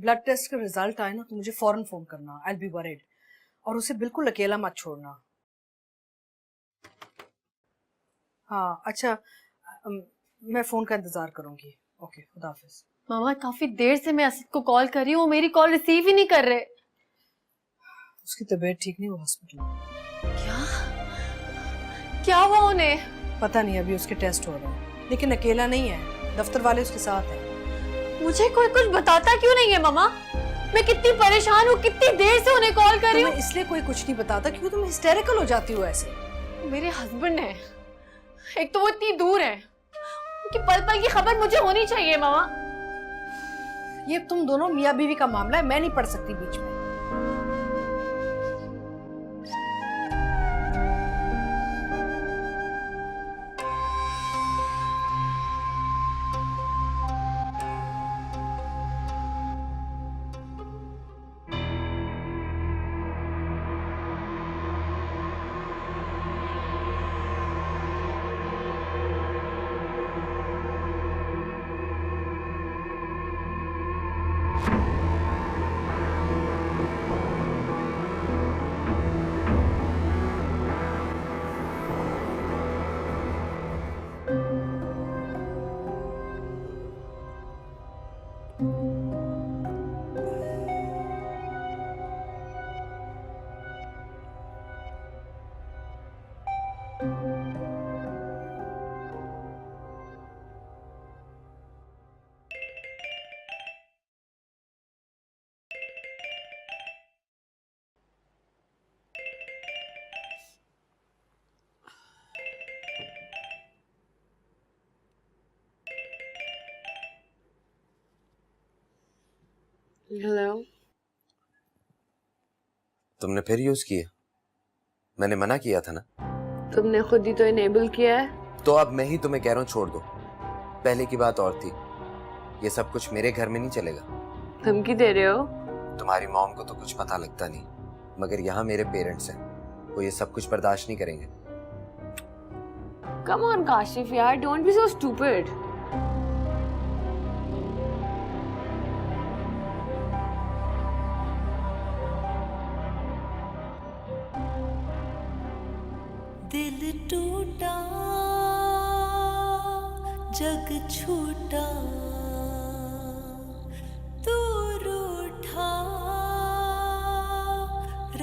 Blood test का result आए ना तो मुझे फौरन फोन करना, आई विल बी वरीड। और उसे बिल्कुल अकेला मत छोड़ना। हाँ अच्छा, मैं फोन का इंतजार करूंगी। ओके, खुदा हाफिज। मामा काफी देर से मैं असद को कॉल कर रही हूँ, मेरी कॉल रिसीव ही नहीं कर रहे। उसकी तबीयत ठीक नहीं, वो हॉस्पिटल में। क्या क्या हुआ उन्हें? पता नहीं, अभी उसके टेस्ट हो रहे हैं, लेकिन अकेला नहीं है, दफ्तर वाले उसके साथ हैं। मुझे कोई कुछ बताता क्यों नहीं है मामा? मैं कितनी परेशान हूँ, कितनी देर से उन्हें कॉल कर रही हूँ। इसलिए कोई कुछ नहीं बताता क्योंकि तुम हिस्टेरिकल हो जाती हो ऐसे। मेरे हस्बैंड है, एक तो वो इतनी दूर है, उनकी पल पल की खबर मुझे होनी चाहिए मामा। ये तुम दोनों मियाँ बीवी का मामला है, मैं नहीं पढ़ सकती बीच में। हेलो। तुमने फिर यूज किया? मैंने मना किया था ना। तुमने खुद ही तो इनेबल किया है। तो अब मैं ही तुम्हें कह रहा हूँ छोड़ दो। पहले की बात और थी, ये सब कुछ मेरे घर में नहीं चलेगा। धमकी दे रहे हो? तुम्हारी मॉम को तो कुछ पता लगता नहीं, मगर यहाँ मेरे पेरेंट्स हैं, वो ये सब कुछ बर्दाश्त नहीं करेंगे। कम ऑन काशिफ यार, डोंट बी सो स्टूपिड। दिल टूटा जग छूटा, तू रूठा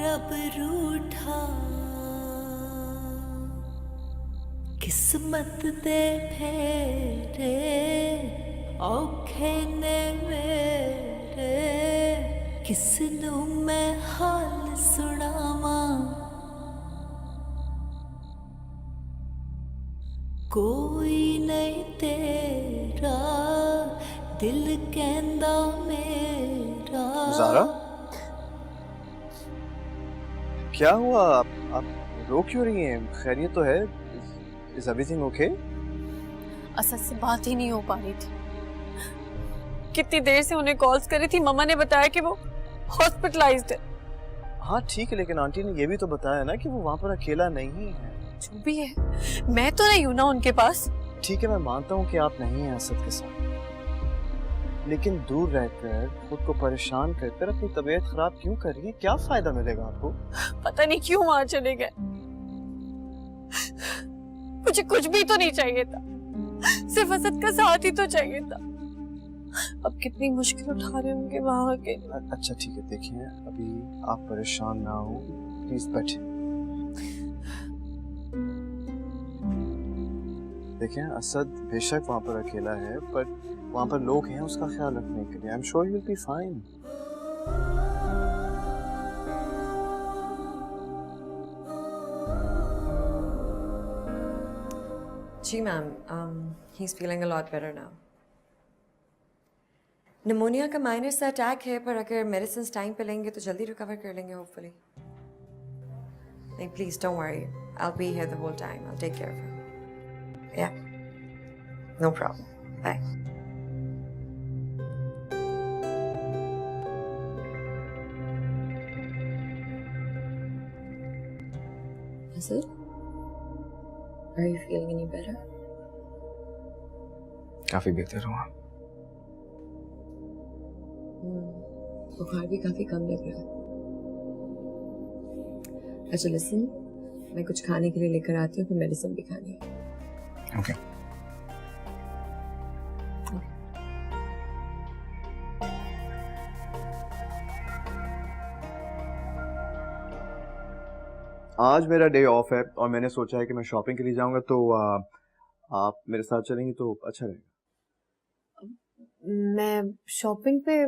रब रूठा, किस्मत दे फेरे औखे ने मेरे, किसनू मैं हाल सुनावा, कोई नहीं तेरा दिल कहंदा मेरा। ज़ारा, क्या हुआ? आप रो क्यों रही हैं? खैरियत तो है? Is everything okay? असद से बात ही नहीं हो पा रही थी, कितनी देर से उन्हें कॉल्स करी थी, मम्मा ने बताया कि वो हॉस्पिटलाइज्ड है। हाँ ठीक है, लेकिन आंटी ने ये भी तो बताया ना कि वो वहाँ पर अकेला नहीं है। जो भी है, मैं तो नहीं हूं ना उनके पास। ठीक है, मैं मानता हूँ कि आप नहीं हैं असद के साथ, लेकिन दूर रहकर खुद को परेशान कर अपनी तबीयत खराब क्यों कर रही है? क्या फायदा मिलेगा आपको? पता नहीं क्यों वहां चले गए, मुझे कुछ भी तो नहीं चाहिए था, सिर्फ असद का साथ ही तो चाहिए था। अब कितनी मुश्किल उठा रहे होंगे वहां के। अच्छा ठीक है, देखिए अभी आप परेशान ना हो, प्लीज बैठिए। देखिए असद बेशक वहाँ पर अकेला है, पर वहाँ पर लोग हैं उसका ख्याल रखने के लिए। I am sure you will be fine. जी ma'am, he is feeling a lot better now. Pneumonia का माइनर सा अटैक है, पर अगर मेडिसिन टाइम पे लेंगे तो जल्दी रिकवर कर लेंगे होपफुली। नहीं please don't worry, I will be here the whole time, I will take care of him. या no problem, bye. Is it? Are you feeling any better? काफी बेहतर हुआ। बुखार भी काफी कम लग रहा है। अच्छा लिसन, मैं कुछ खाने के लिए लेकर आती हूँ, फिर मेडिसिन भी खानी है। ओके। आज मेरा डे ऑफ है और मैंने सोचा है कि मैं शॉपिंग के लिए जाऊंगा, तो आप मेरे साथ चलेंगी तो अच्छा रहेगा। मैं शॉपिंग पे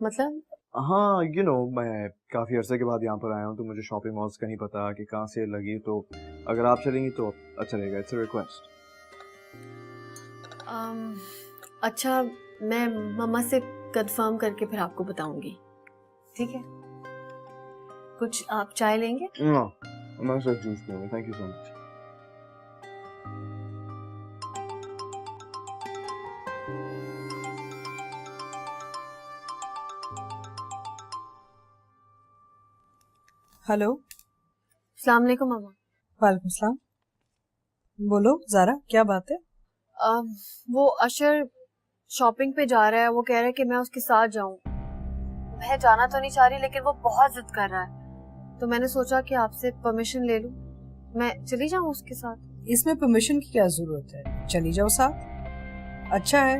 मतलब हाँ मैं काफी अरसे के बाद यहाँ पर आया हूँ, तो मुझे शॉपिंग मॉल्स का नहीं पता कि कहाँ से लगी, तो अगर आप चलेंगी तो अच्छा रहेगा। It's a request. अच्छा, मैं मम्मा से कंफर्म करके फिर आपको बताऊंगी, ठीक है? कुछ आप चाय लेंगे? मैं सिर्फ जूस पीऊंगा, thank you so much. Hello. अस्सलाम वालेकुम मम्मा। वालेकुम सलाम। बोलो ज़ारा, क्या बात है? वो अशर शॉपिंग पे जा रहा है, वो कह रहा है कि मैं उसके साथ जाऊं। मैं जाना तो नहीं चाह रही, लेकिन वो बहुत जिद कर रहा है, तो मैंने सोचा कि आपसे परमिशन ले लूं, मैं चली जाऊं उसके साथ। इसमें परमिशन की क्या जरूरत है, चली जाओ साथ। अच्छा है,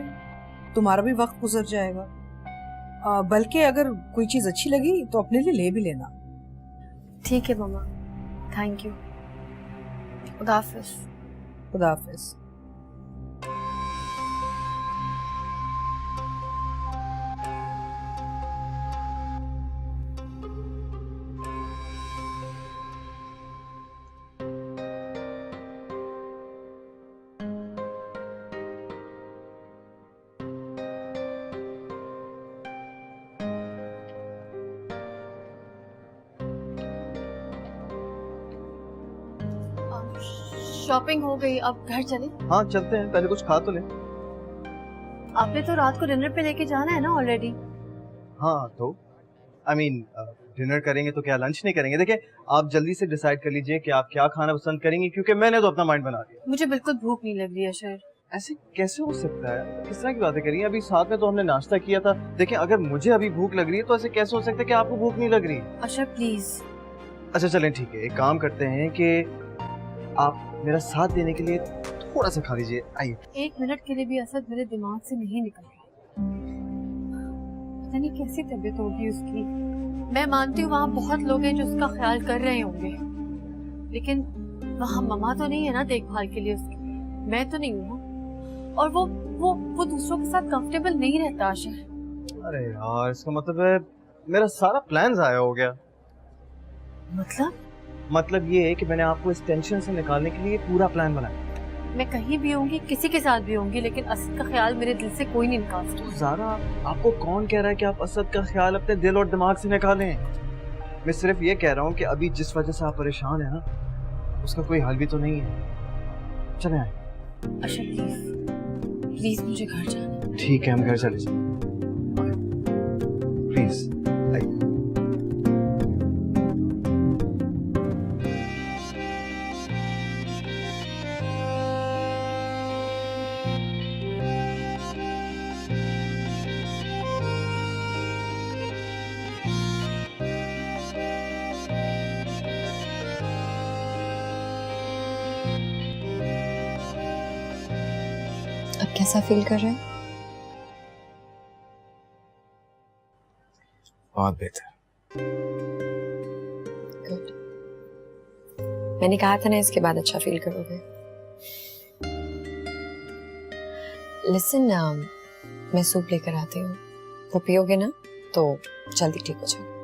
तुम्हारा भी वक्त गुजर जाएगा। बल्कि अगर कोई चीज अच्छी लगी तो अपने लिए ले भी लेना। ठीक है मम्मा, थैंक यू। खुदा हाफिज। खुदा हाफिज। शॉपिंग हो गई, अब घर चले? हाँ चलते हैं, पहले कुछ खा तो लें। आपने तो रात को डिनर पे लेके जाना है ना ऑलरेडी। हाँ तो डिनर करेंगे तो क्या लंच नहीं करेंगे? देखिए, आप जल्दी से डिसाइड कर लीजिए कि आप क्या खाना पसंद करेंगी, क्योंकि मैंने तो अपना माइंड बना लिया। मुझे बिल्कुल भूख नहीं लग रही है अशर। ऐसे कैसे हो सकता है? किस तरह की बातें करी? अभी साथ में तो हमने नाश्ता किया था। देखिए, अगर मुझे अभी भूख लग रही है तो ऐसे कैसे हो सकता है कि आपको भूख नहीं लग रही? अशर प्लीज। अच्छा चलें, ठीक है, एक काम करते हैं कि आप मेरा साथ देने के लिए थोड़ा सा खा लीजिए। आइए। एक मिनट के लिए भी असद मेरे दिमाग से नहीं निकल रहा। पता नहीं कैसी तबीयत होगी उसकी। मैं मानती हूँ वहाँ बहुत लोग हैं जो उसका ख्याल कर रहे होंगे, लेकिन वहाँ मम्मा तो नहीं है ना देखभाल के लिए उसकी। मैं तो नहीं हूँ, और वो दूसरों के साथ कंफर्टेबल नहीं रहता आशिर। अरे यार, इसका मतलब है मेरा सारा प्लान ज़ाया हो गया। मतलब ये है कि मैंने आपको इस टेंशन से निकालने के लिए पूरा प्लान बनाया। मैं कहीं भी होंगी, किसी के साथ भी होंगी, लेकिन असद का ख्याल मेरे दिल से कोई नहीं निकाल सकता। ज़ारा, आपको कौन कह रहा है कि आप असद का ख्याल अपने दिल और दिमाग से निकालें? मैं सिर्फ ये कह रहा हूँ कि अभी जिस वजह से आप परेशान हैं ना, उसका कोई हल भी तो नहीं है। चलें आए। अच्छा प्लीज मुझे घर जाना है। ठीक है, हम घर चले जाएं। प्लीज आइए। अब कैसा फील कर रहे हैं? बहुत बेहतर। गुड। मैंने कहा था ना इसके बाद अच्छा फील करोगे। लिसन, मैं सूप लेकर आती हूँ, वो पियोगे ना तो जल्दी ठीक हो जाओगे।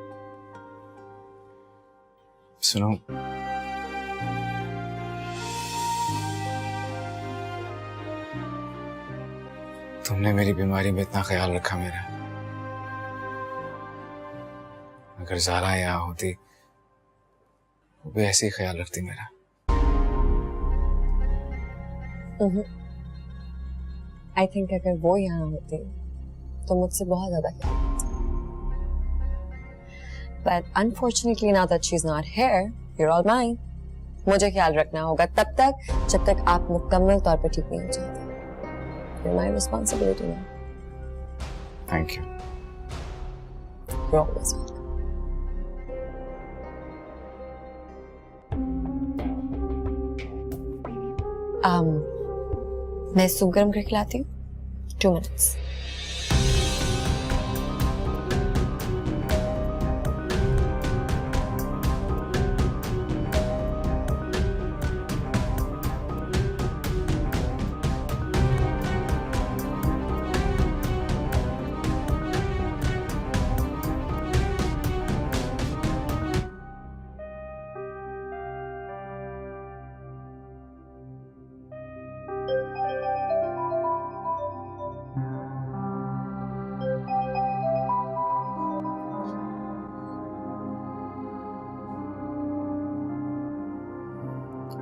सुनो, तुमने मेरी बीमारी में इतना ख्याल रखा मेरा। अगर ज़ारा यहाँ होती वो भी ऐसे ही ख्याल रखती मेरा। आई थिंक अगर वो यहाँ होती तो मुझसे बहुत ज्यादा ख्याल रखती। But unfortunately now that she's not here, you're all mine. मुझे ख्याल रखना होगा तब तक जब तक आप मुकम्मल तौर पर ठीक नहीं हो जाते। You're my responsibility now. Thank you. You're always welcome. मैं सूप गर्म करके लाती हूँ. 2 minutes.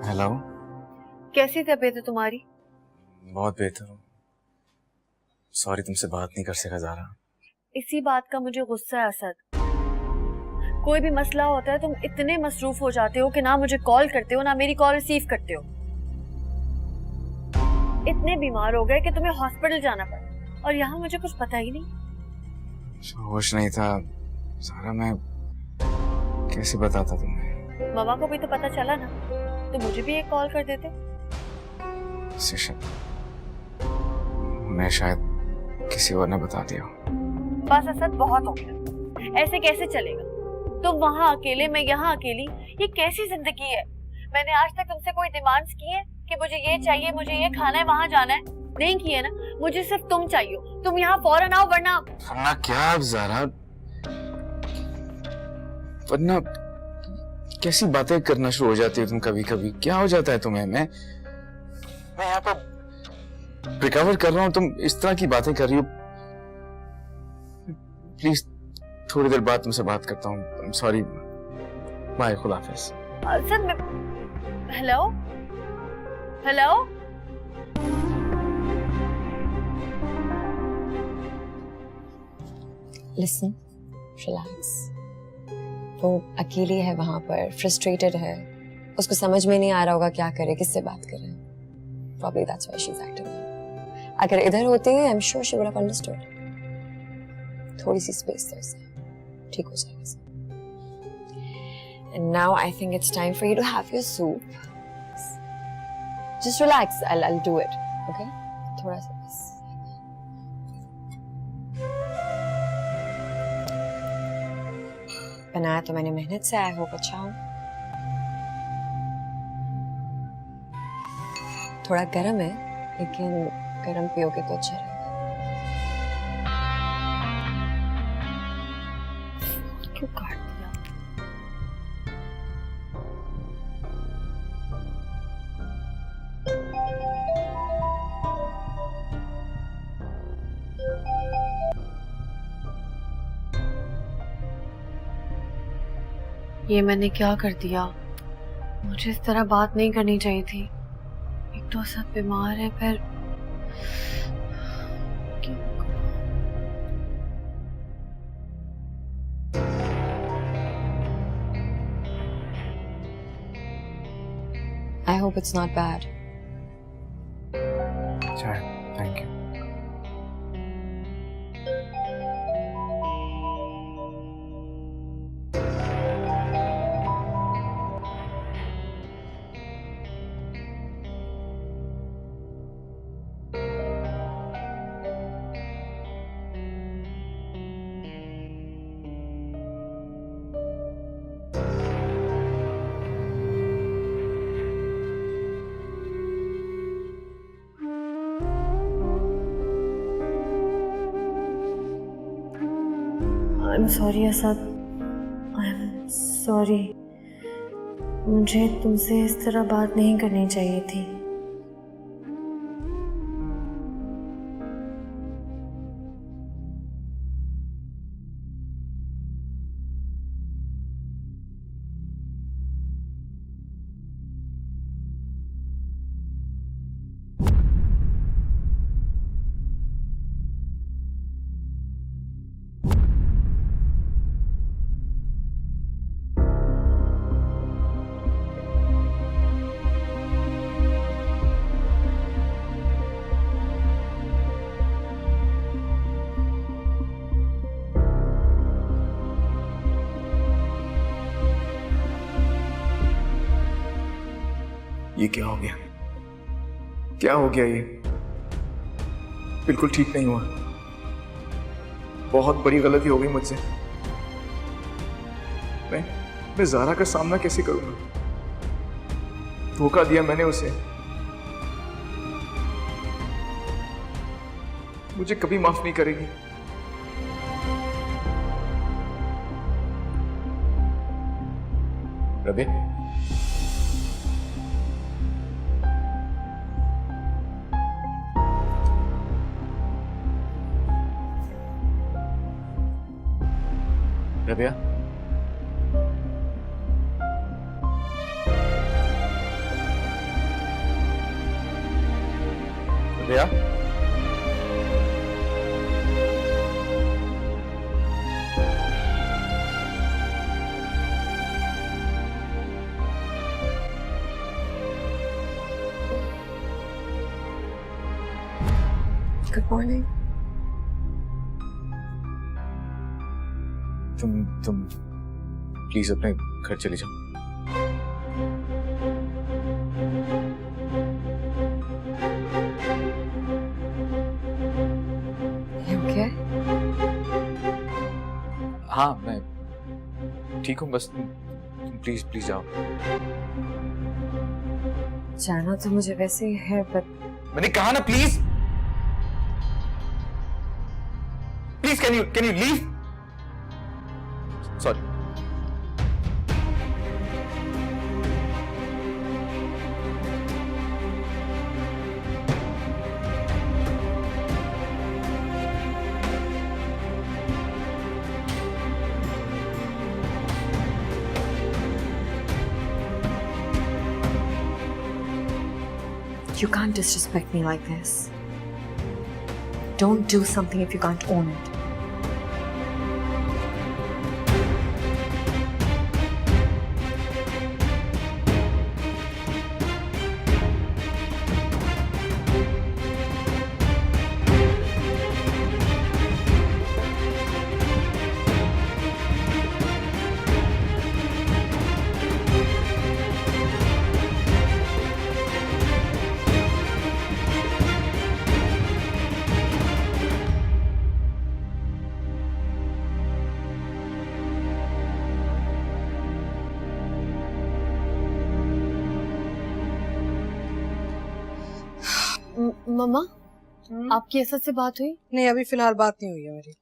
हेलो. कैसी तबीयत है तुम्हारी? बहुत बेहतर हूँ. सॉरी तुमसे बात नहीं कर सका ज़ारा. इसी बात का मुझे गुस्सा है असद. कोई भी मसला होता है तुम इतने मसरूफ हो जाते हो कि ना मुझे कॉल करते हो ना मेरी कॉल रिसीव करते हो. इतने बीमार हो गए कि तुम्हें हॉस्पिटल जाना पड़ा और यहाँ मुझे कुछ पता ही नहीं. होश नहीं था ज़ारा. मैं कैसे बताता तुम्हें? मामा को भी तो पता चला ना, तो मुझे भी एक कॉल कर देते. मैं शायद किसी और ने बता दिया. बस असद बहुत हो गया. ऐसे कैसे चलेगा? तुम वहाँ अकेले, मैं यहाँ अकेली. ये कैसी जिंदगी है? मैंने आज तक तुमसे कोई डिमांड्स की है कि मुझे ये चाहिए, मुझे ये खाना है, वहाँ जाना है? नहीं की है ना. मुझे सिर्फ तुम चाहिए. तुम यहाँ फौरन आओ वरना क्या अब ज़ारा? वरना कैसी बातें करना शुरू हो जाती हो तुम कभी कभी. क्या हो जाता है तुम्हें? मैं यहाँ पर रिकवर कर रहा हूँ, तुम इस तरह की बातें कर रही हो. प्लीज थोड़ी देर बाद तुमसे बात करता हूँ. सॉरी. बाय. खुदा हाफिज. सर मैं हेलो हेलो. Listen, relax. वो अकेली है वहां पर, फ्रस्ट्रेटेड है. उसको समझ में नहीं आ रहा होगा क्या करे, किससे बात करे. Probably that's why she's acting now. अगर इधर होती है, I'm sure she would have understood. थोड़ी सी स्पेस दो उसे, ठीक हो जाएगा सब. And now I think it's time for you to have your soup. Just relax. I'll do it. Okay? थोड़ा सा बस. बनाया तो मैंने मेहनत से. आई होप अच्छा हो. थोड़ा गर्म है, लेकिन गर्म पियोगे तो अच्छा रहेगा. क्यों काट दिया? ये मैंने क्या कर दिया? मुझे इस तरह बात नहीं करनी चाहिए थी. एक तो सब बीमार है, फिर I hope it's not bad. अच्छा, thank you. I'm sorry Asad. I'm sorry. मुझे तुमसे इस तरह बात नहीं करनी चाहिए थी. ये क्या हो गया? क्या हो गया? ये बिल्कुल ठीक नहीं हुआ। बहुत बड़ी गलती हो गई मुझसे। मैं ज़ारा का सामना कैसे करूंगा? धोखा दिया मैंने उसे। मुझे कभी माफ नहीं करेगी। रबे, रबिया, रबिया, Good morning. तुम प्लीज अपने घर चले जाओ। You okay? हाँ, मैं ठीक हूँ, बस तुम प्लीज प्लीज जाओ। जाना तो मुझे वैसे ही है, but मैंने कहा ना please. Please can you leave? Sorry. you can't disrespect me like this. Don't do something if you can't own it. मम्मा, आपकी असद से बात हुई? नहीं, अभी फिलहाल बात नहीं हुई है मेरी।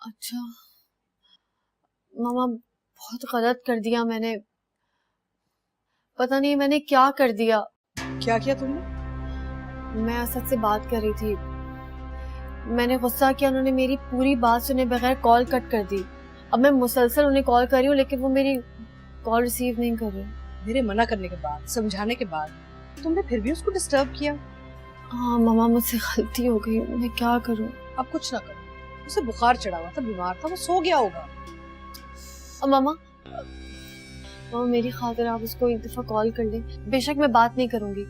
अच्छा मामा, बहुत गलत कर दिया मैंने। पता नहीं मैंने क्या कर दिया। क्या किया तुमने? मैं असद से बात कर रही थी, मैंने गुस्सा किया, उन्होंने मेरी पूरी बात सुने बगैर कॉल कट कर दी। अब मैं मुसलसल उन्हें कॉल कर रही हूँ, लेकिन वो मेरी कॉल रिसीव नहीं कर रहे। मेरे मना करने के बाद, समझाने के बाद तुमने फिर भी उसको डिस्टर्ब किया। हाँ मामा, मुझसे गलती हो गई, मैं क्या करूँ? अब कुछ ना करो। उसे बुखार चढ़ा हुआ था, बीमार था, वो सो गया होगा। मामा, मेरी खातिर आप उसको एक दफा कॉल कर लें। बेशक मैं बात नहीं करूंगी,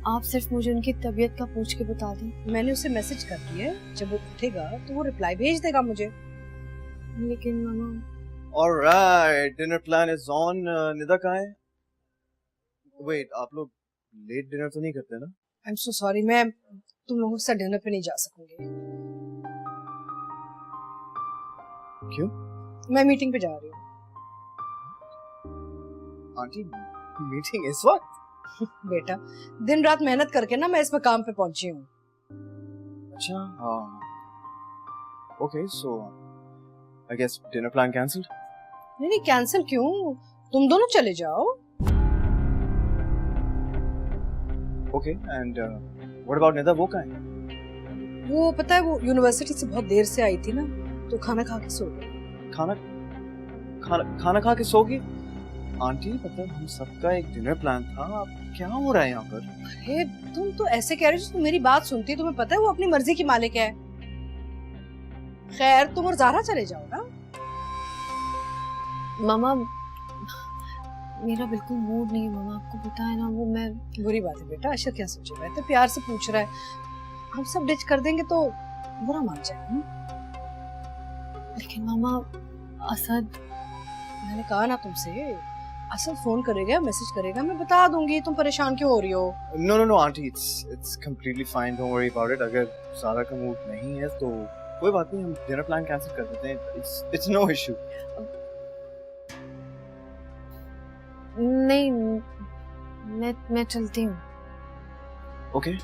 आप सिर्फ मुझे उनकी तबीयत का पूछ के बता दें। मैंने उसे मैसेज कर दिया है, जब वो उठेगा तो वो रिप्लाई भेज देगा मुझे। लेकिन मामा। Alright, dinner plan is on. Nida कहाँ है? Wait, आप लोग लेट डिनर तो नहीं करते ना? आई एम सो सॉरी, मैं तुम लोगों के साथ डिनर पे नहीं जा सकूंगी। क्यों? मैं मीटिंग पे जा रही हूँ। आंटी, मीटिंग इस वक्त? बेटा, दिन रात मेहनत करके ना मैं इस मकाम पे पहुंची हूँ। अच्छा, हाँ। Okay, so I guess dinner plan cancelled? नहीं, कैंसिल क्यों? तुम दोनों चले जाओ। Okay, and what about Nida, वो कहाँ है? वो पता है, वो यूनिवर्सिटी से बहुत देर से आई थी ना, तो खाना खा के सो गई। खाना खा के सो गई? आंटी, मतलब हम सबका एक डिनर प्लान था, अब क्या हो रहा है यहाँ पर? अरे तुम तो ऐसे कह रहे हो, तुम मेरी बात सुनती, तुम्हें पता है वो अपनी मर्जी की मालिक है। खैर, तुम और ज़ारा चले जाओ ना। मामा, मेरा बिल्कुल मूड नहीं है मामा, आपको पता है ना। वो मैं बुरी बात है बेटा, अशर क्या सोचेगा? इतने प्यार से पूछ रहा है, हम सब डिच कर देंगे तो बुरा मान जाएगा। लेकिन मामा, असद, मैंने कहा ना तुमसे, असद फोन करेगा, मैसेज करेगा, मैं बता दूंगी। तुम परेशान क्यों हो रही हो? No, aunty, it's completely fine. Don't worry about it. अगर सारा का मूड नहीं है तो कोई बात नहीं, हम डिनर प्लान कैंसिल कर देते हैं. It's no issue. नहीं, मैं चलती हूँ। Okay.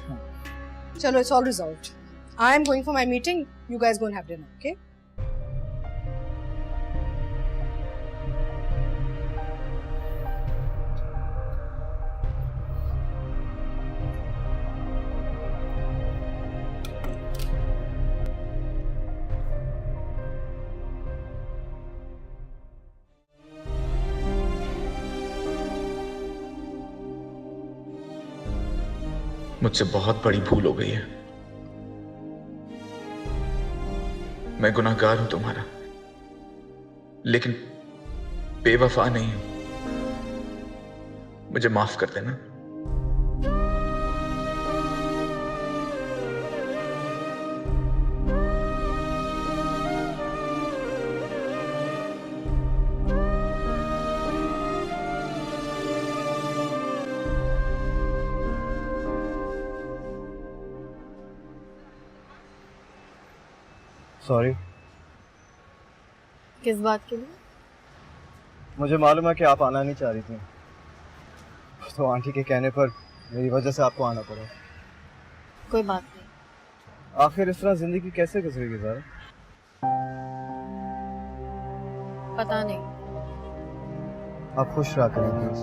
चलो, it's all resolved. I am going for my meeting. You guys go and have dinner, okay? मुझसे बहुत बड़ी भूल हो गई है। मैं गुनाहगार हूं तुम्हारा, लेकिन बेवफा नहीं हूं। मुझे माफ कर देना। Sorry. किस बात के लिए? मुझे मालूम है कि आप आना नहीं चाह रही थी, तो आंटी के कहने पर मेरी वजह से आपको आना पड़ा। कोई बात नहीं। आखिर इस तरह जिंदगी कैसे गुजरेगी ज़रा? पता नहीं। आप खुश रहा करें प्लीज।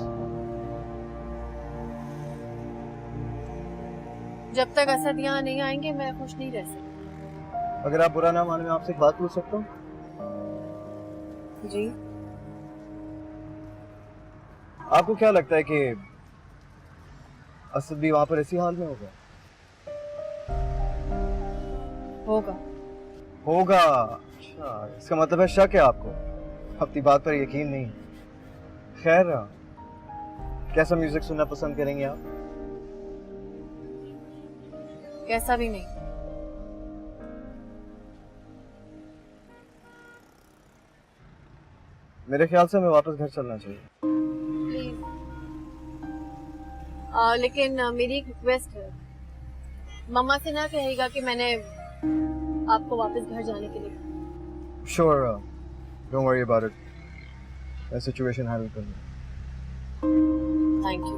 जब तक असद यहाँ नहीं आएंगे मैं खुश नहीं रह सकती। अगर आप बुरा ना माने, मैं आपसे एक बात पूछ सकता हूँ? जी। आपको क्या लगता है कि असद भी वहां पर इसी हाल में होगा? होगा। अच्छा, इसका मतलब है शक है आपको, अपनी बात पर यकीन नहीं। खैर, कैसा म्यूजिक सुनना पसंद करेंगे आप? कैसा भी नहीं। मेरे ख्याल से हमें वापस घर चलना चाहिए। प्लीज। लेकिन मेरी एक रिक्वेस्ट है, मम्मा से ना कहेगा कि मैंने आपको वापस घर जाने के लिए। Sure, don't worry about it. मैं सिचुएशन हैंडल कर लूँगा। Thank you.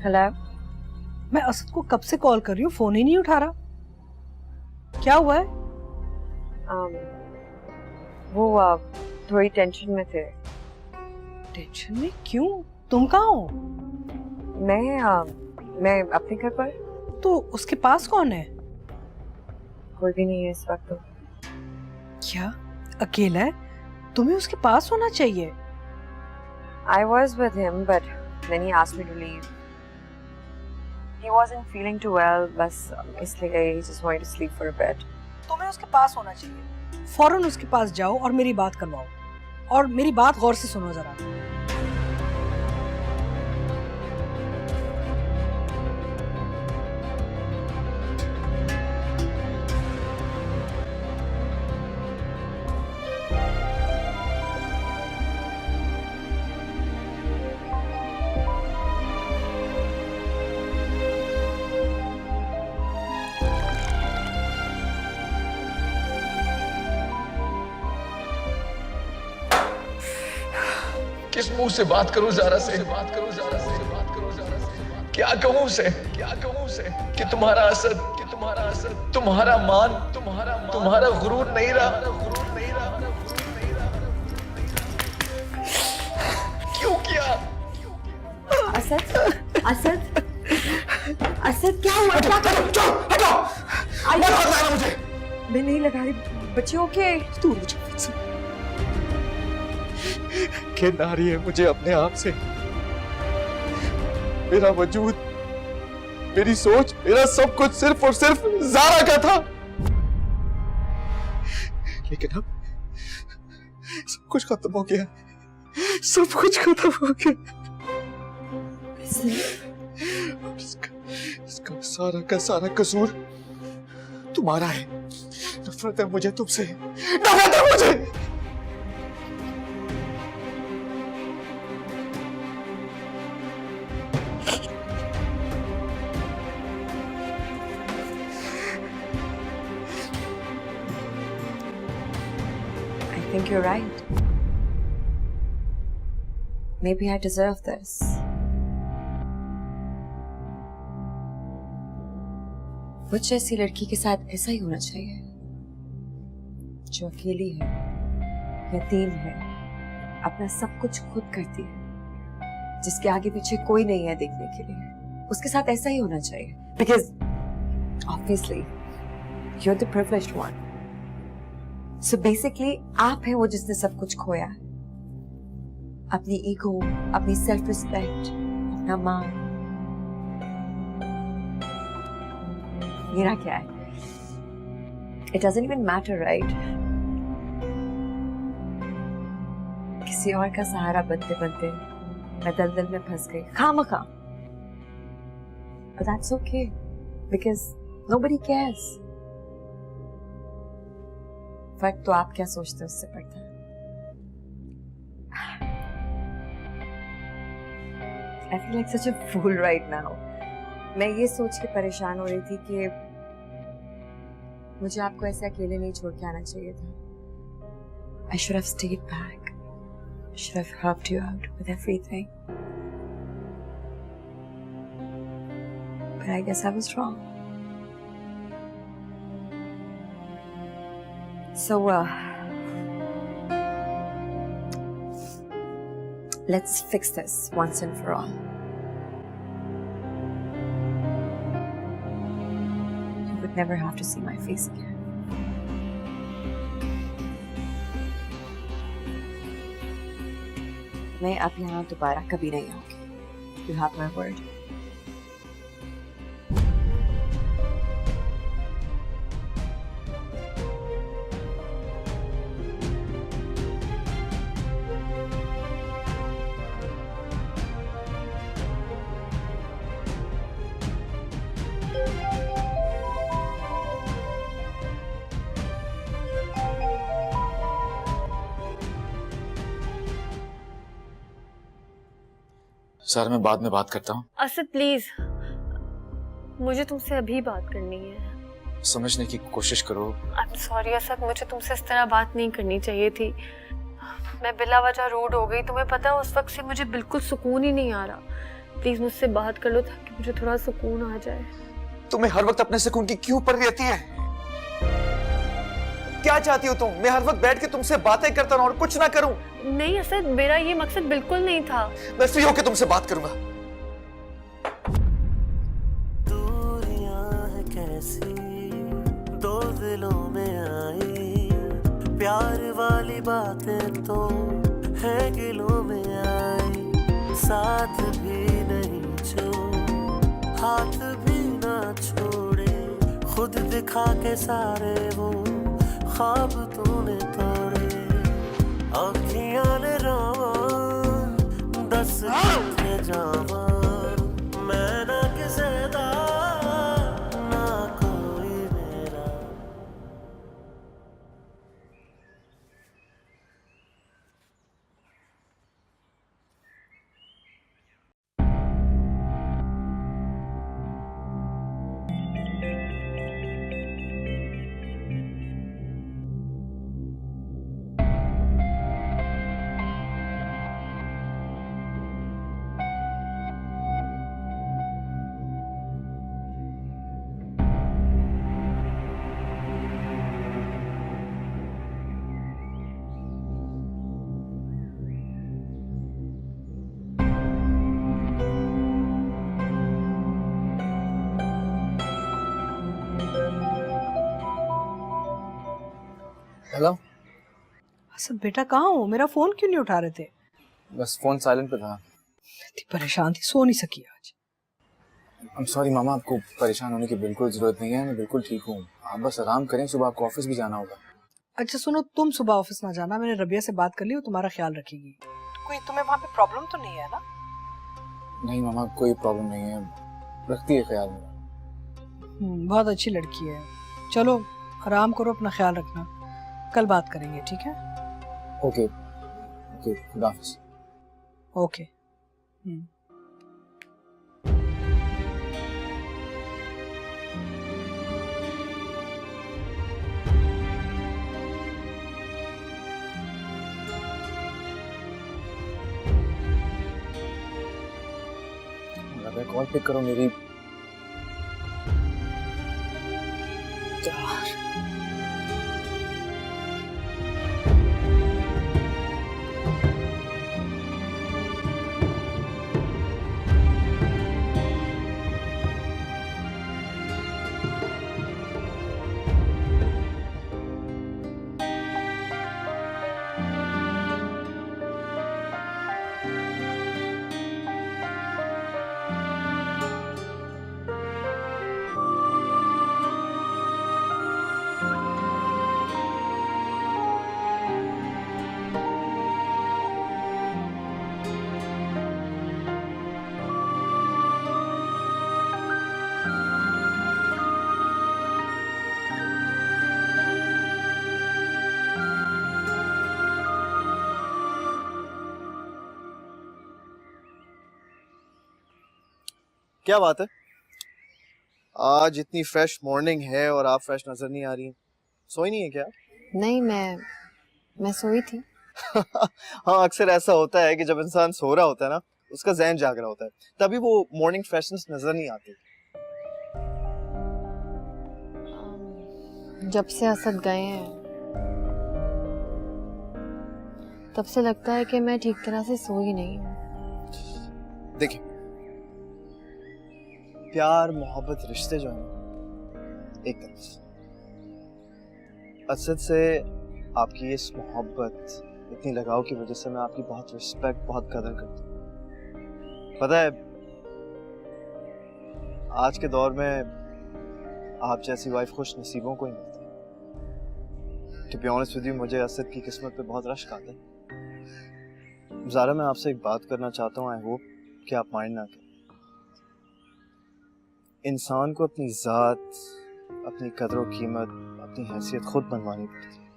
हेलो। मैं असद को कब से कॉल कर रही हूँ, फोन ही नहीं उठा रहा। क्या हुआ है? वो थोड़ी टेंशन में थे। टेंशन में क्यों? तुम कहाँ हो? मैं अपने घर पर। तो उसके पास कौन है? कोई भी नहीं है इस वक्त तो। क्या अकेला है? तुम्हें उसके पास होना चाहिए। I was with him, but then he asked me to leave. He wasn't feeling too well, बस इसलिए he just wanted to sleep for a bit. तुम्हें उसके पास होना चाहिए। फौरन उसके पास जाओ और मेरी बात करवाओ। और मेरी बात गौर से सुनो जरा। किस मुंह से बात करूं ज़ारा से? क्या कहूं उसे कि तुम्हारा असद, तुम्हारा मान, तुम्हारा गुरूर नहीं रहा। क्यों किया? असद क्या हुआ? क्या करो? हटो! मत लगाना मुझे। मैं नहीं लगा रही। बच्चे ओके? दूर हो जाओ मुझसे। घिन आ रही है मुझे अपने आप से। मेरा वजूद, मेरी सोच, मेरा सब कुछ सिर्फ और सिर्फ ज़ारा का था। लेकिन अब सब कुछ खत्म हो गया। सब कुछ खत्म हो गया। इसका सारा का सारा कसूर तुम्हारा है। नफरत है मुझे तुमसे, नफरत है मुझे। I think you're right. Maybe I deserve this. मुझ जैसी लड़की के साथ ऐसा ही होना चाहिए, जो अकेली है, यतीम है, अपना सब कुछ खुद करती है, जिसके आगे पीछे कोई नहीं है देखने के लिए। उसके साथ ऐसा ही होना चाहिए, because obviously you're the privileged one. So basically आप हैं वो जिसने सब कुछ खोया है, अपनी ईगो, अपनी सेल्फ रिस्पेक्ट, अपना मान। मेरा क्या है? It doesn't even matter, right? किसी और का सहारा बनते बनते मैं दलदल में फंस गई, खामखा। But that's okay, because nobody cares. फर्क तो आप क्या सोचते हो उससे पड़ता है। I feel like such a fool right now. मैं ये सोच के परेशान हो रही थी कि मुझे आपको ऐसे अकेले नहीं छोड़ के आना चाहिए था। I should have stayed back. I should have helped you out with everything. But I guess I was wrong. So, let's fix this once and for all. You would never have to see my face again. मैं अब यहाँ दोबारा कभी नहीं आऊंगी. You have my word. Sir मैं बाद में बात करता हूँ। असद प्लीज, मुझे तुमसे अभी बात करनी है। समझने की कोशिश करो। आई एम सॉरी असद, मुझे तुमसे इस तरह बात नहीं करनी चाहिए थी। मैं बिला वजह रूड हो गई। तुम्हें पता है उस वक्त से मुझे बिल्कुल सुकून ही नहीं आ रहा। प्लीज मुझसे बात कर लो ताकि मुझे थोड़ा सुकून आ जाए। तुम्हें हर वक्त अपने सुकून की क्यों पड़ रहती है? क्या चाहती हो तुम? मैं हर वक्त बैठ के तुमसे बातें करता रहूं और कुछ ना करूं? नहीं असद, मेरा ये मकसद बिल्कुल नहीं था। मैं फ्री होकर तुमसे बात करूंगा। दूरियां है कैसी दो दिलों में आई, प्यार वाली बातें तो है गिलों में आई। साथ भी नहीं जो हाथ भी ना छोड़े, खुद दिखा के सारे वो ख्वाब तूने तोड़े। अखियां ने रावा दस कितने जावा, मैं ना किसे दा ना कोई मेरा। हेलो। असद बेटा कहाँ हो? मेरा फोन क्यों नहीं उठा रहे थे? बस फोन साइलेंट पे था। इतनी परेशान थी, सो नहीं सकी आज। आई एम सॉरी मामा, आपको परेशान होने की बिल्कुल जरूरत नहीं है। मैं बिल्कुल ठीक हूँ। आप बस आराम करें, सुबह आपको ऑफिस भी जाना होगा। अच्छा सुनो, तुम सुबह ऑफिस ना जाना, मैंने रबिया से बात कर ली, वो तुम्हारा ख्याल रखेगी। कोई तुम्हें वहां पे प्रॉब्लम तो नहीं है ना? नहीं मामा, कोई प्रॉब्लम नहीं है, रखती है ख्याल मेरा। बहुत अच्छी लड़की है। चलो आराम करो, अपना ख्याल रखना, कल बात करेंगे, ठीक है? ओके ओके, खुदा हाफिज। ओके। अगर कॉल पिक करो मेरी। क्या बात है, आज इतनी फ्रेश मॉर्निंग है और आप फ्रेश नजर नहीं आ रही हैं। सोई नहीं है क्या? नहीं, मैं सोई थी। हाँ, अक्सर ऐसा होता है कि जब इंसान सो रहा होता है ना, उसका ज़हन जाग रहा होता है, तभी वो मॉर्निंग फ्रेशनेस नजर नहीं आती। जब से असद गए हैं तब से लगता है कि मैं ठीक तरह से सोई नहीं हूँ। देखिए, प्यार मोहब्बत रिश्ते जो है ना, एक तरफ, असद से आपकी इस मोहब्बत, इतनी लगाव की वजह से मैं आपकी बहुत रिस्पेक्ट, बहुत कदर करता हूँ। पता है, आज के दौर में आप जैसी वाइफ खुश नसीबों को ही मिलती है। To be honest with you, मुझे असद की किस्मत पे बहुत रश्क आता है। ज़ारा, मैं आपसे एक बात करना चाहता हूँ, आई होप कि आप माइंड ना करें। इंसान को अपनी ज़ात, अपनी कदर व कीमत, अपनी हैसियत खुद बनवानी पड़ती है,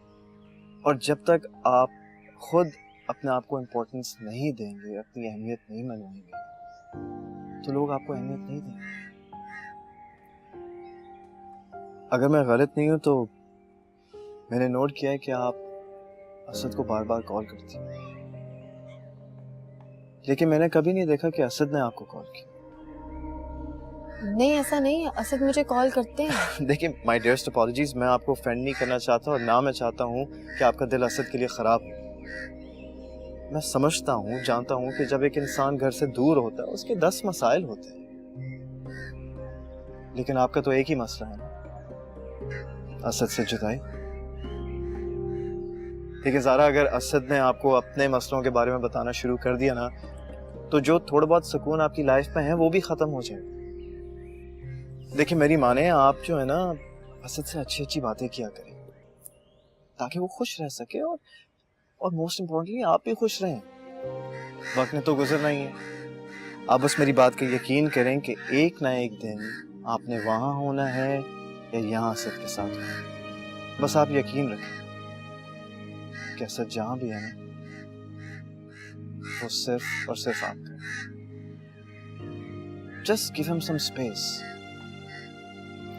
और जब तक आप खुद अपने आप को इम्पोर्टेंस नहीं देंगे, अपनी अहमियत नहीं मनवाएंगे, तो लोग आपको अहमियत नहीं देंगे। अगर मैं गलत नहीं हूं तो मैंने नोट किया है कि आप असद को बार बार कॉल करती हैं, लेकिन मैंने कभी नहीं देखा कि असद ने आपको कॉल किया। नहीं, ऐसा नहीं है, असद मुझे कॉल करते हैं। देखिए, माय डियरेस्ट अपॉलजीज, मैं आपको ऑफेंड नहीं करना चाहता, और ना मैं चाहता हूँ कि आपका दिल असद के लिए ख़राब हो। मैं समझता हूँ, जानता हूँ कि जब एक इंसान घर से दूर होता है उसके 10 मसाइल होते हैं, लेकिन आपका तो एक ही मसला है ना, असद से जुदाई। देखिए ज़ारा, अगर असद ने आपको अपने मसलों के बारे में बताना शुरू कर दिया ना, तो जो थोड़ा बहुत सुकून आपकी लाइफ में है वो भी ख़त्म हो जाएगा। देखिए मेरी माने, आप जो है ना, असद से अच्छी अच्छी बातें किया करें ताकि वो खुश रह सके, और मोस्ट इम्पोर्टेंटली आप भी खुश रहें। वक्त ने तो गुजरना ही है, आप बस मेरी बात का यकीन करें कि एक ना एक दिन आपने वहां होना है या यहाँ असद के साथ होना। बस आप यकीन रखें कि असद जहां भी है ना, वो सिर्फ और सिर्फ आपका। Just give him some space,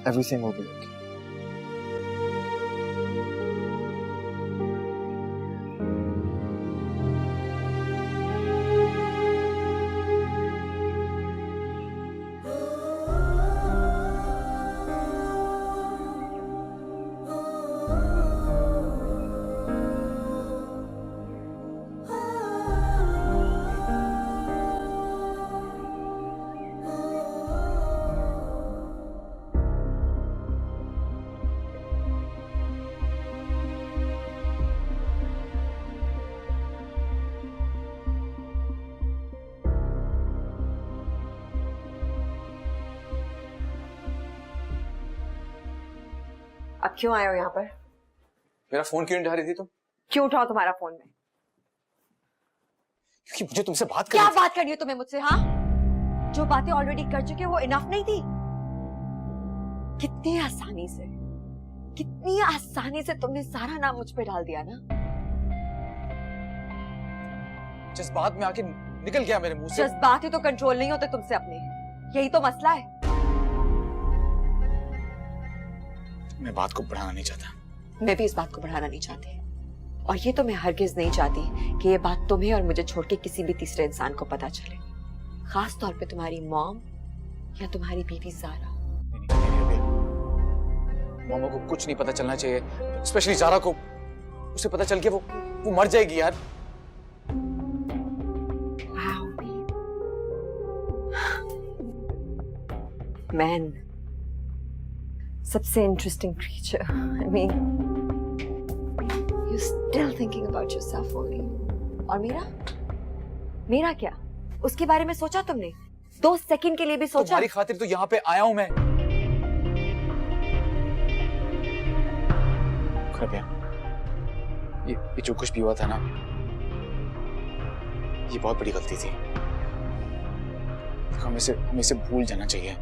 everything will be okay. अब क्यों आए हो यहाँ पर? मेरा फोन क्यों नहीं उठा रही थी तुम? क्यों उठाओ तुम्हारा फोन में? क्योंकि मुझे तुमसे बात क्या करनी थी। बात करनी है तुम्हें मुझसे? हाँ, जो बातें ऑलरेडी कर चुके हो वो इनफ नहीं थी? कितनी आसानी से तुमने सारा नाम मुझ पे डाल दिया ना। जज्बात में आके निकल गया मेरे मुंह से। जज्बात ही तो कंट्रोल नहीं होते तुमसे अपने, यही तो मसला है। मैं बात को बढ़ाना नहीं चाहता। मैं भी इस बात को बढ़ाना नहीं चाहती, और ये तो मैं हरगिज नहीं चाहती कि ये बात तुम्हें और मुझे छोड़ के किसी भी तीसरे इंसान को पता चले, खास तौर पे तुम्हारी मॉम या तुम्हारी बीवी ज़ारा। मामा को कुछ नहीं पता चलना चाहिए, स्पेशली ज़ारा को। उसे पता चल के वो मर जाएगी यार। मैन, सबसे interesting creature. I mean, you still thinking about yourself only. और मेरा क्या? उसके बारे में सोचा तुमने? 2 सेकंड के लिए भी सोचा? तुम्हारी खातिर तो यहाँ पे आया हूं मैं। कृपया, ये जो कुछ भी हुआ था ना, ये बहुत बड़ी गलती थी। हमें इसे भूल जाना चाहिए।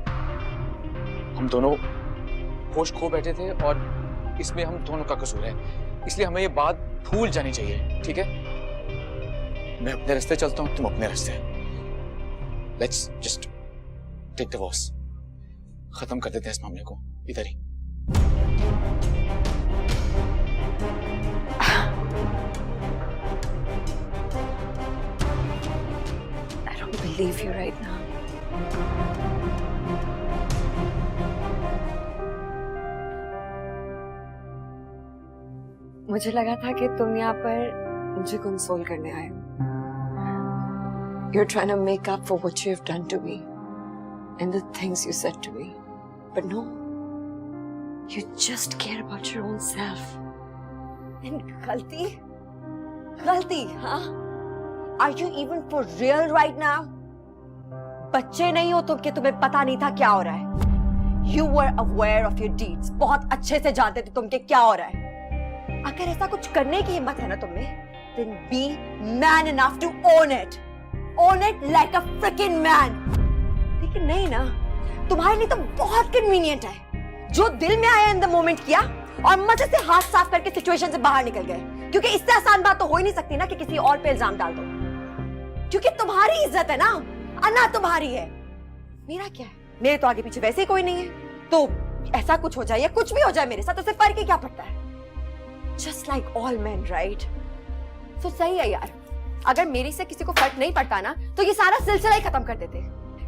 हम दोनों होश खो बैठे थे और इसमें हम दोनों का कसूर है, इसलिए हमें ये बात भूल जानी चाहिए, ठीक है? मैं अपने रास्ते चलता हूं, तुम अपने रास्ते। लेट्स जस्ट टेक डिवोर्स, खत्म कर देते हैं इस मामले को इधर ही। I don't believe you right now. मुझे लगा था कि तुम यहाँ पर मुझे कंसोल करने आए हो। You're trying to make up for what you have done to me and the things you said to me. But no, you just care about your own self. And गलती, हाँ? Are you even for real right now? बच्चे नहीं हो तुम कि तुम्हें पता नहीं था क्या हो रहा है। You were aware of your deeds. बहुत अच्छे से जानते थे तुम कि क्या हो रहा है। अगर ऐसा कुछ करने की हिम्मत है ना तुमने, then be man enough to own it. Own it like a freaking man. लेकिन नहीं ना, तुम्हारे लिए तो बहुत कन्वीनियंट है। जो दिल में आया in the moment किया और मजे से हाथ साफ करके सिचुएशन से बाहर निकल गए, क्योंकि इससे आसान बात तो हो ही नहीं सकती ना कि किसी और पे इल्जाम डाल दो, क्योंकि तुम्हारी इज्जत है ना, अन्ना तुम्हारी है। मेरा क्या है? मेरे तो आगे पीछे वैसे ही कोई नहीं है, तो ऐसा कुछ हो जाए या कुछ भी हो जाए मेरे साथ, उससे फर्क ही क्या पड़ता है? Just like all men, right? तो सही है यार, अगर मेरी से किसी को फर्क नहीं पड़ता ना, तो ये सारा सिलसिला ही खत्म कर देते।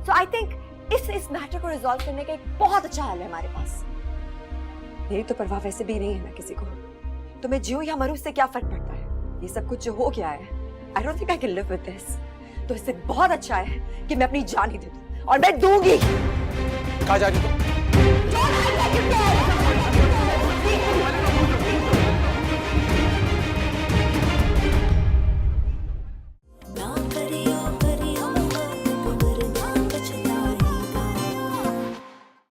So I think इस मैटर को रिजॉल्व करने का एक बहुत अच्छा हल है हमारे पास। मेरी तो परवाह वैसे भी नहीं है ना किसी को, तो मैं जीऊं या मरूं इससे क्या फर्क पड़ता है? ये सब कुछ जो हो गया है, I don't think I can live with this. तो इससे बहुत अच्छा है कि मैं अपनी जान ही दे दूं, और मैं दूंगी। कहाँ जा रही हो तुम? Don't act like you care.